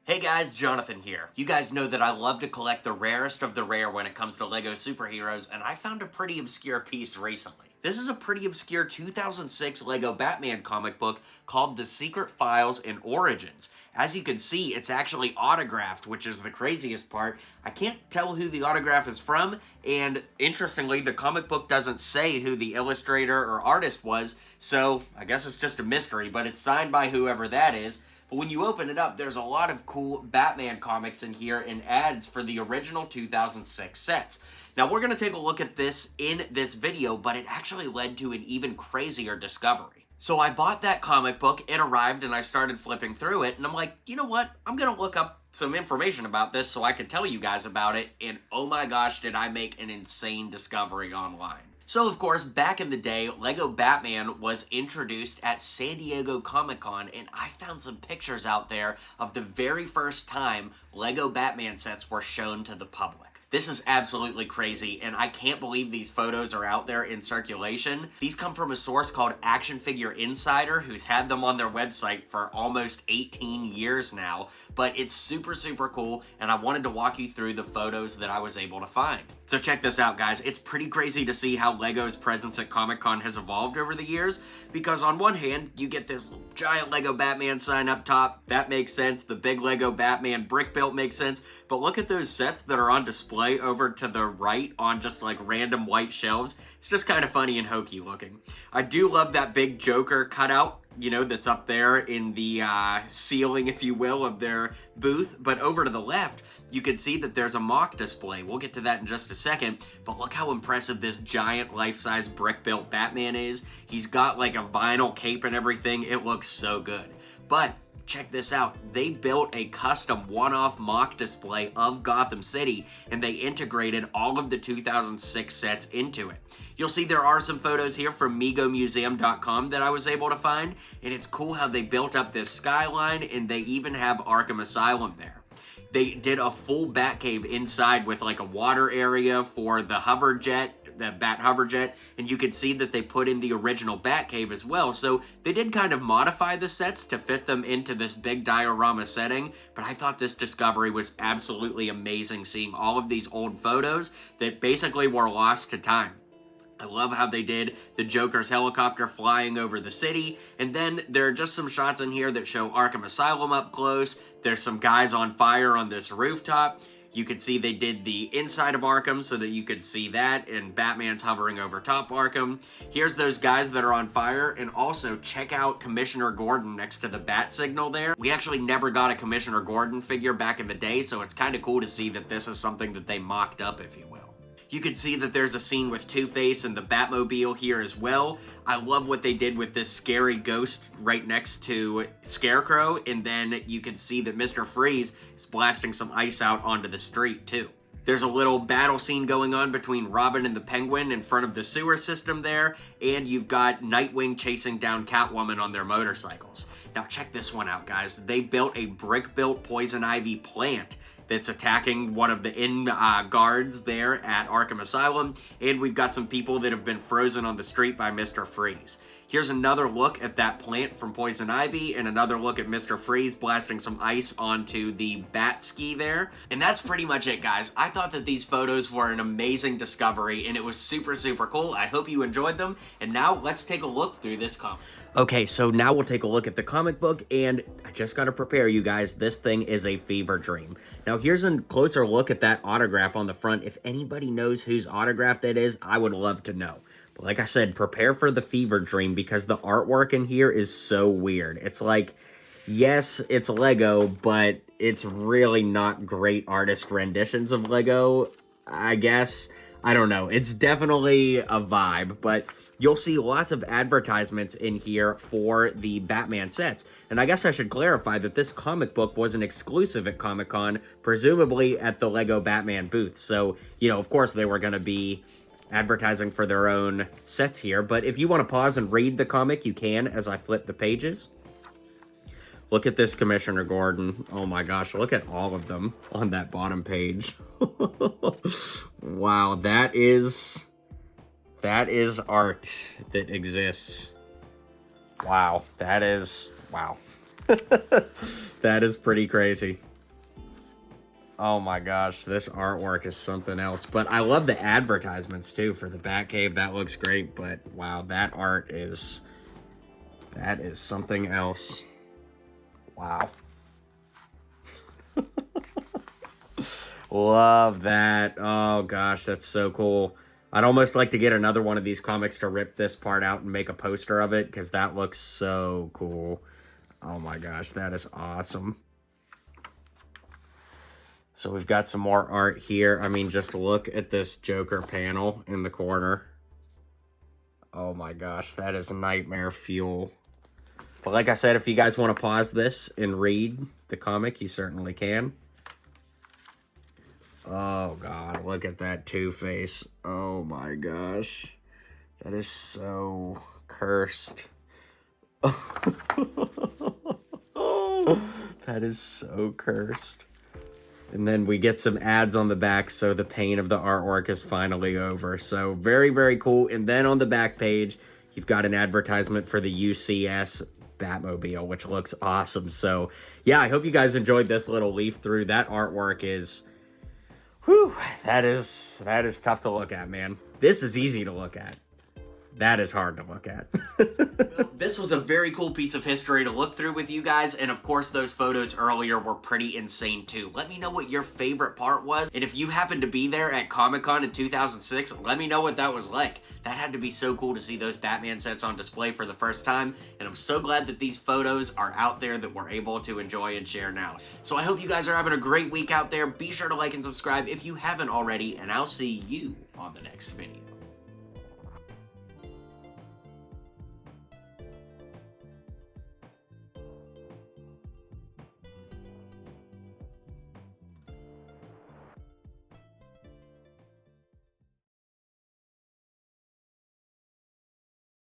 Hey guys, Jonathan here. You guys know that I love to collect the rarest of the rare when it comes to LEGO superheroes, and I found a pretty obscure piece recently. This is a pretty obscure 2006 LEGO Batman comic book called The Secret Files and Origins. As you can see, it's actually autographed, which is the craziest part. I can't tell who the autograph is from, and interestingly, the comic book doesn't say who the illustrator or artist was, so I guess it's just a mystery, but it's signed by whoever that is. But when you open it up, there's a lot of cool Batman comics in here and ads for the original 2006 sets. Now, we're going to take a look at this in this video, but it actually led to an even crazier discovery. So I bought that comic book, it arrived, and I started flipping through it, and I'm like, you know what? I'm going to look up some information about this so I can tell you guys about it, and oh my gosh, did I make an insane discovery online. So, of course, back in the day, LEGO Batman was introduced at San Diego Comic-Con, and I found some pictures out there of the very first time LEGO Batman sets were shown to the public. This is absolutely crazy, and I can't believe these photos are out there in circulation. These come from a source called Action Figure Insider, who's had them on their website for almost 18 years now, but it's super, super cool, and I wanted to walk you through the photos that I was able to find. So check this out, guys. It's pretty crazy to see how LEGO's presence at Comic-Con has evolved over the years, because on one hand, you get this giant LEGO Batman sign up top. That makes sense. The big LEGO Batman brick built makes sense, but look at those sets that are on display over to the right on just like random white shelves. It's just kind of funny and hokey looking. I do love that big Joker cutout, you know, that's up there in the ceiling, if you will, of their booth. But over to the left, you can see that there's a mock display. We'll get to that in just a second, but look how impressive this giant life-size brick-built Batman is. He's got like a vinyl cape and everything. It looks so good. But check this out. They built a custom one-off mock display of Gotham City, and they integrated all of the 2006 sets into it. You'll see there are some photos here from MegoMuseum.com that I was able to find, and it's cool how they built up this skyline, and they even have Arkham Asylum there. They did a full Batcave inside with like a water area for the hover jet, the Bat hover jet, and you can see that they put in the original Batcave as well. So they did kind of modify the sets to fit them into this big diorama setting, but I thought this discovery was absolutely amazing, seeing all of these old photos that basically were lost to time. I love how they did the Joker's helicopter flying over the city, and then there are just some shots in here that show Arkham Asylum up close. There's some guys on fire on this rooftop. You could see they did the inside of Arkham so that you could see that, and Batman's hovering over top Arkham. Here's those guys that are on fire, and also check out Commissioner Gordon next to the bat signal there. We actually never got a Commissioner Gordon figure back in the day, so it's kind of cool to see that this is something that they mocked up, if you will. You can see that there's a scene with Two-Face and the Batmobile here as well. I love what they did with this scary ghost right next to Scarecrow, and then you can see that Mr. Freeze is blasting some ice out onto the street too. There's a little battle scene going on between Robin and the Penguin in front of the sewer system there, and you've got Nightwing chasing down Catwoman on their motorcycles. Now check this one out, guys. They built a brick-built poison ivy plant that's attacking one of the guards there at Arkham Asylum, and we've got some people that have been frozen on the street by Mr. Freeze. Here's another look at that plant from Poison Ivy, and another look at Mr. Freeze blasting some ice onto the bat ski there. And that's pretty much it, guys. I thought that these photos were an amazing discovery, and it was super, super cool. I hope you enjoyed them, and now let's take a look through this comic. Okay, so now we'll take a look at the comic book, and I just gotta prepare you guys. This thing is a fever dream. Now, here's a closer look at that autograph on the front. If anybody knows whose autograph that is, I would love to know. But like I said, prepare for the fever dream, because the artwork in here is so weird. It's like, yes, it's Lego, but it's really not great artist renditions of Lego, I guess. I don't know. It's definitely a vibe, but you'll see lots of advertisements in here for the Batman sets. And I guess I should clarify that this comic book was an exclusive at Comic-Con, presumably at the LEGO Batman booth. So, you know, of course they were going to be advertising for their own sets here. But if you want to pause and read the comic, you can as I flip the pages. Look at this Commissioner Gordon. Oh my gosh, look at all of them on that bottom page. Wow, that is art that exists. Wow, that is, wow. That is pretty crazy. Oh my gosh, this artwork is something else. But I love the advertisements too for the Batcave. That looks great, but wow, that art is... that is something else. Wow. Love that. Oh gosh, that's so cool. I'd almost like to get another one of these comics to rip this part out and make a poster of it, because that looks so cool. Oh my gosh, that is awesome. So we've got some more art here. I mean, just look at this Joker panel in the corner. Oh my gosh, that is nightmare fuel. But like I said, if you guys want to pause this and read the comic, you certainly can. Oh god, look at that Two-Face. Oh my gosh. That is so cursed. That is so cursed. And then we get some ads on the back, so the pain of the artwork is finally over. So very, very cool. And then on the back page, you've got an advertisement for the UCS Batmobile, which looks awesome. So yeah, I hope you guys enjoyed this little leaf through. That artwork is, whew, that is tough to look at, man. This is easy to look at. That is hard to look at. This was a very cool piece of history to look through with you guys, and of course those photos earlier were pretty insane too. Let me know what your favorite part was, and if you happened to be there at Comic-Con in 2006, let me know what that was like. That had to be so cool to see those Batman sets on display for the first time, and I'm so glad that these photos are out there that we're able to enjoy and share now. So I hope you guys are having a great week out there. Be sure to like and subscribe if you haven't already, and I'll see you on the next video.